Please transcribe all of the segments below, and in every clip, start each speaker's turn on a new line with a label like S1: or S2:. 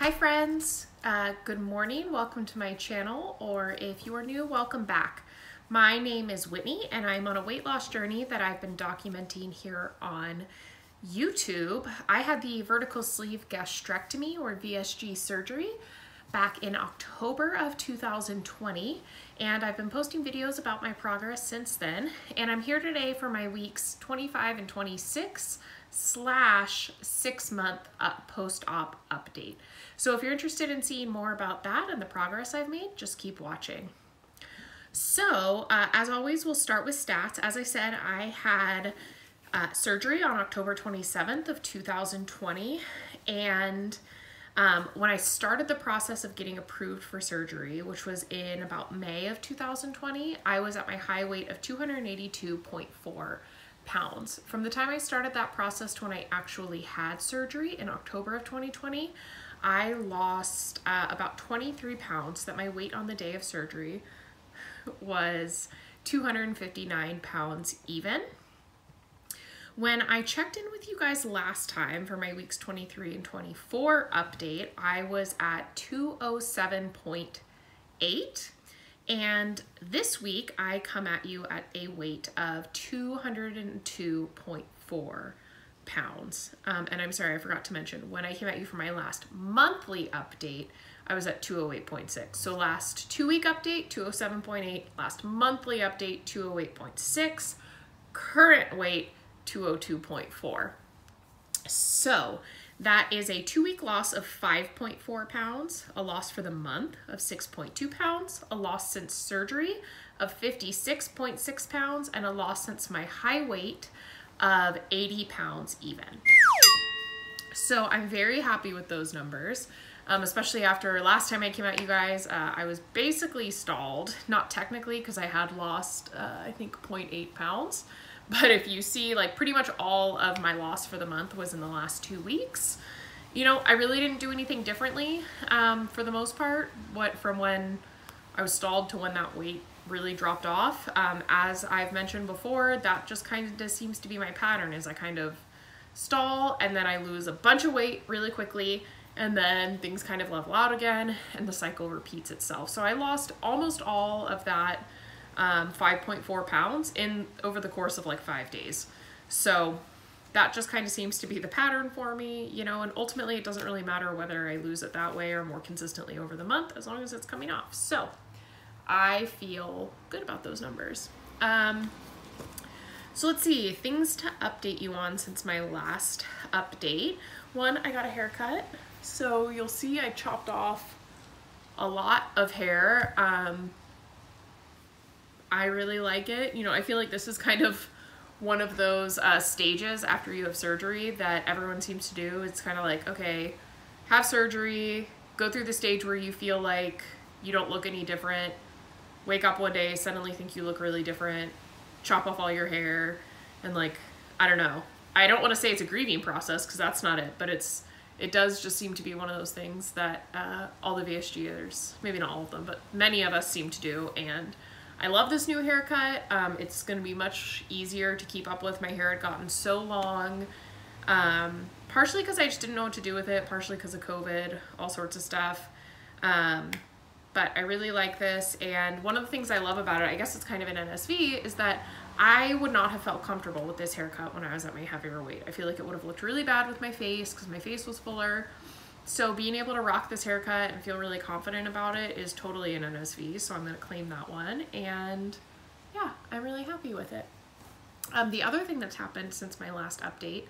S1: Hi friends, good morning, welcome to my channel, or if you are new, welcome back. My name is Whitney and I'm on a weight loss journey that I've been documenting here on YouTube. I had the vertical sleeve gastrectomy or VSG surgery back in October of 2020, and I've been posting videos about my progress since then, and I'm here today for my weeks 25 and 26 / 6-month post-op update. So if you're interested in seeing more about that and the progress I've made, just keep watching. So as always, we'll start with stats. As I said, I had surgery on October 27th of 2020, and when I started the process of getting approved for surgery, which was in about May of 2020, I was at my high weight of 282.4 pounds. From the time I started that process to when I actually had surgery in October of 2020, I lost about 23 pounds. That my weight on the day of surgery was 259 pounds even. When I checked in with you guys last time for my weeks 23 and 24 update, I was at 207.8, and this week I come at you at a weight of 202.4 pounds. And I'm sorry, I forgot to mention, when I came at you for my last monthly update, I was at 208.6. So last 2-week update, 207.8, last monthly update, 208.6, current weight, 202.4. So that is a 2-week loss of 5.4 pounds, a loss for the month of 6.2 pounds, a loss since surgery of 56.6 pounds, and a loss since my high weight of 80 pounds even. So I'm very happy with those numbers, especially after last time I came at you guys, I was basically stalled, not technically because I had lost, I think 0.8 pounds. But if you see, like, pretty much all of my loss for the month was in the last 2 weeks. You know, I really didn't do anything differently for the most part, from when I was stalled to when that weight really dropped off. As I've mentioned before, that just kind of just seems to be my pattern, is I kind of stall and then I lose a bunch of weight really quickly, and then things kind of level out again and the cycle repeats itself. So I lost almost all of that 5.4 pounds over the course of like 5 days. So that just kind of seems to be the pattern for me, you know, and ultimately it doesn't really matter whether I lose it that way or more consistently over the month, as long as it's coming off. So I feel good about those numbers. So let's see, things to update you on since my last update. One, I got a haircut. So you'll see I chopped off a lot of hair. I really like it. You know, I feel like this is kind of one of those stages after you have surgery that everyone seems to do. It's kind of like, okay, have surgery, go through the stage where you feel like you don't look any different, wake up one day, suddenly think you look really different, chop off all your hair, and like, I don't know. I don't want to say it's a grieving process because that's not it, but it does just seem to be one of those things that all the VSGers, maybe not all of them, but many of us seem to do. And I love this new haircut. It's going to be much easier to keep up with. My hair had gotten so long, partially because I just didn't know what to do with it, partially because of COVID, all sorts of stuff. But I really like this, and one of the things I love about it, I guess it's kind of an NSV, is that I would not have felt comfortable with this haircut when I was at my heavier weight. I feel like it would have looked really bad with my face because my face was fuller. So being able to rock this haircut and feel really confident about it is totally an NSV, so I'm going to claim that one, and yeah, I'm really happy with it. The other thing that's happened since my last update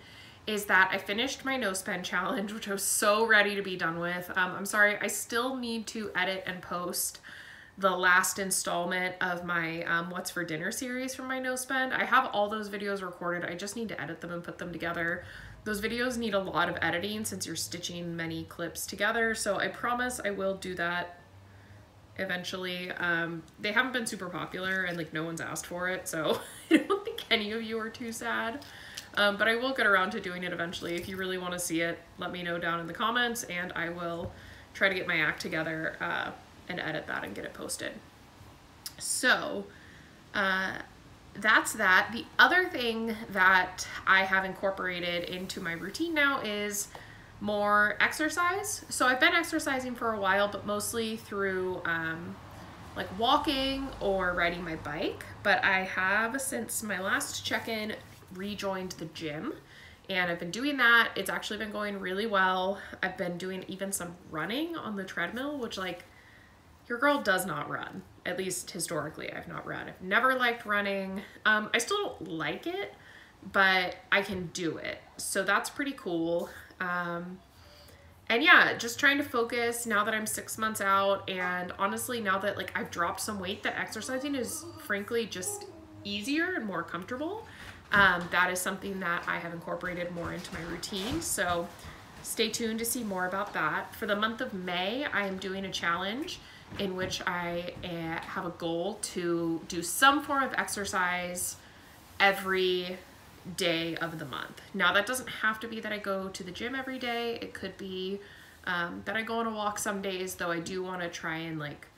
S1: is that I finished my no spend challenge, which I was so ready to be done with. I'm sorry, I still need to edit and post the last installment of my What's for Dinner series from my no spend. I have all those videos recorded, I just need to edit them and put them together. Those videos need a lot of editing since you're stitching many clips together, so I promise I will do that eventually. They haven't been super popular and like no one's asked for it, so I don't think any of you are too sad. But I will get around to doing it eventually. If you really want to see it, let me know down in the comments and I will try to get my act together and edit that and get it posted. So that's that. The other thing that I have incorporated into my routine now is more exercise. So I've been exercising for a while, but mostly through like walking or riding my bike. But I have, since my last check-in, rejoined the gym, and I've been doing that. It's actually been going really well. I've been doing even some running on the treadmill, which, like, your girl does not run. At least historically, I've not run. I've never liked running. I still don't like it, but I can do it. So that's pretty cool. And yeah, just trying to focus now that I'm 6 months out, and honestly, now that like I've dropped some weight, that exercising is frankly just easier and more comfortable. That is something that I have incorporated more into my routine. So stay tuned to see more about that. For the month of May, I am doing a challenge in which I have a goal to do some form of exercise every day of the month. Now, that doesn't have to be that I go to the gym every day. It could be that I go on a walk some days, though I do want to try and like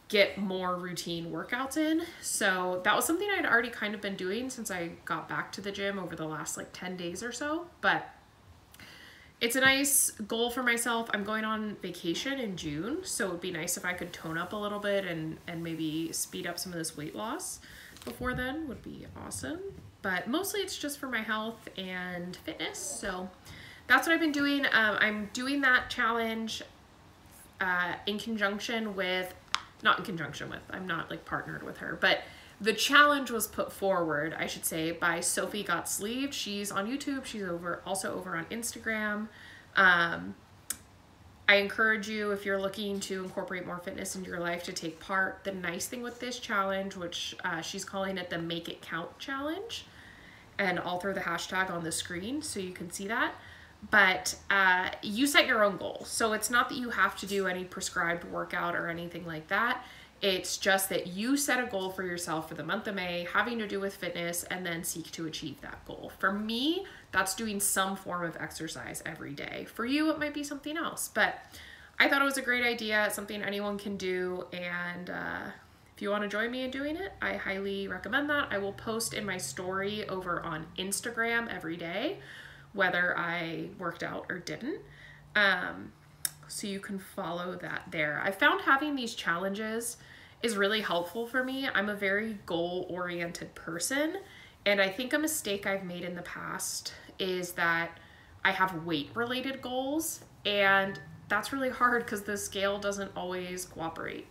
S1: get more routine workouts in. So that was something I'd already kind of been doing since I got back to the gym over the last like 10 days or so, but it's a nice goal for myself. I'm going on vacation in June, so it would be nice if I could tone up a little bit and maybe speed up some of this weight loss before then. Would be awesome. But mostly it's just for my health and fitness. So that's what I've been doing. I'm doing that challenge in conjunction with, not in conjunction with, I'm not like partnered with her, but the challenge was put forward, I should say, by Sophie Got Sleeved. She's on YouTube. She's also over on Instagram. I encourage you, if you're looking to incorporate more fitness into your life, to take part. The nice thing with this challenge, which she's calling it the Make It Count Challenge, and I'll throw the hashtag on the screen so you can see that. But you set your own goals. So it's not that you have to do any prescribed workout or anything like that. It's just that you set a goal for yourself for the month of May, having to do with fitness, and then seek to achieve that goal. For me, that's doing some form of exercise every day. For you, it might be something else, but I thought it was a great idea. It's something anyone can do, and if you want to join me in doing it, I highly recommend that. I will post in my story over on Instagram every day, whether I worked out or didn't. So you can follow that there. I found having these challenges is really helpful for me. I'm a very goal-oriented person, and I think a mistake I've made in the past is that I have weight-related goals, and that's really hard because the scale doesn't always cooperate.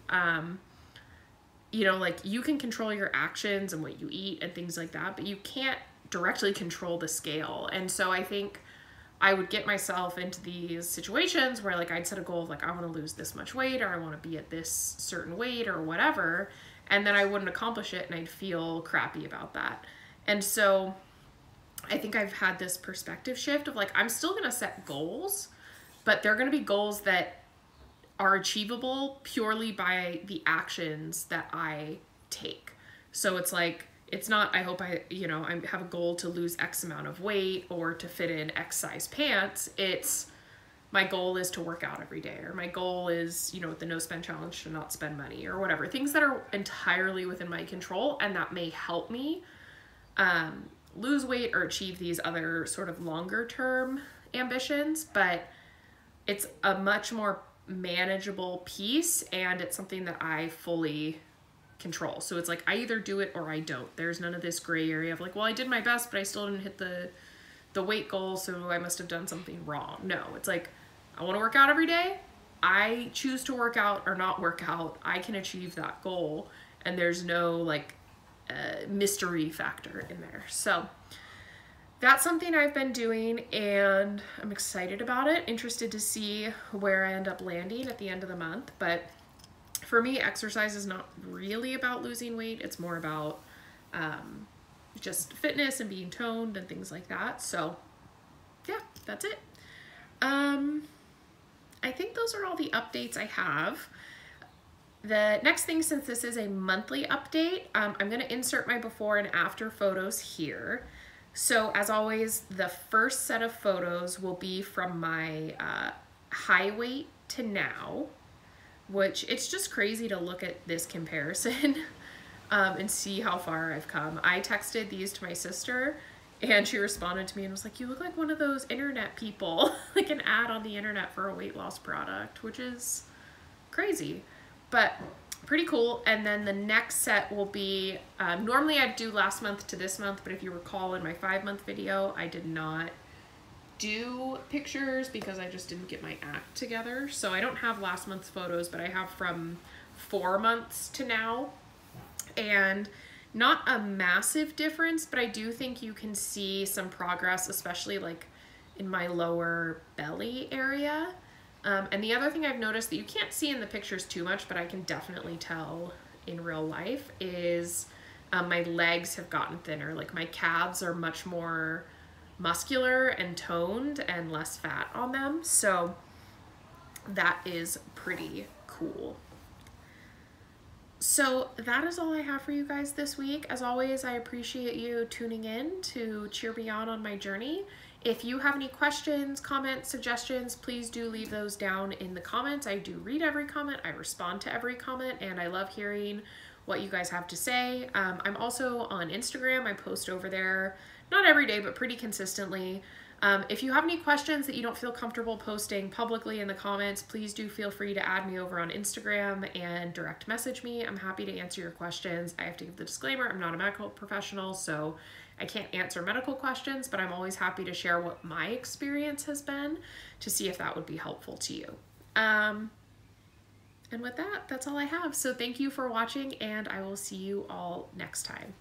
S1: You know, like, you can control your actions and what you eat and things like that, but you can't directly control the scale. And so I think I would get myself into these situations where like I'd set a goal of like, I want to lose this much weight, or I want to be at this certain weight or whatever, and then I wouldn't accomplish it and I'd feel crappy about that. And so I think I've had this perspective shift of like, I'm still going to set goals, but they're going to be goals that are achievable purely by the actions that I take. So it's like, it's not, I hope I have a goal to lose X amount of weight or to fit in X size pants. It's, my goal is to work out every day, or my goal is, you know, with the no spend challenge, to not spend money or whatever. Things that are entirely within my control and that may help me lose weight or achieve these other sort of longer term ambitions, but it's a much more manageable piece, and it's something that I fully control. So it's like, I either do it or I don't. There's none of this gray area of like, well, I did my best, but I still didn't hit the weight goal, so I must have done something wrong. No, it's like, I want to work out every day. I choose to work out or not work out. I can achieve that goal, and there's no like mystery factor in there. So that's something I've been doing, and I'm excited about it. Interested to see where I end up landing at the end of the month. But for me, exercise is not really about losing weight. It's more about just fitness and being toned and things like that. So yeah, that's it. I think those are all the updates I have. The next thing, since this is a monthly update, I'm going to insert my before and after photos here. So as always, the first set of photos will be from my high weight to now, which it's just crazy to look at this comparison and see how far I've come. I texted these to my sister, And she responded to me and was like, you look like one of those internet people, like an ad on the internet for a weight loss product, which is crazy, but pretty cool. And then the next set will be, normally I'd do last month to this month, but if you recall in my 5-month video, I did not do pictures because I just didn't get my act together. So I don't have last month's photos, but I have from 4 months to now. And not a massive difference, but I do think you can see some progress, especially like in my lower belly area. And the other thing I've noticed that you can't see in the pictures too much, but I can definitely tell in real life is my legs have gotten thinner. Like my calves are much more muscular and toned and less fat on them. So that is pretty cool. So that is all I have for you guys this week. As always, I appreciate you tuning in to cheer me on my journey. If you have any questions, comments, suggestions, please do leave those down in the comments. I do read every comment, I respond to every comment, and I love hearing what you guys have to say. I'm also on Instagram. I post over there, not every day, but pretty consistently. If you have any questions that you don't feel comfortable posting publicly in the comments, please do feel free to add me over on Instagram and direct message me. I'm happy to answer your questions. I have to give the disclaimer, I'm not a medical professional, so I can't answer medical questions, but I'm always happy to share what my experience has been to see if that would be helpful to you. And with that, that's all I have. So thank you for watching, and I will see you all next time.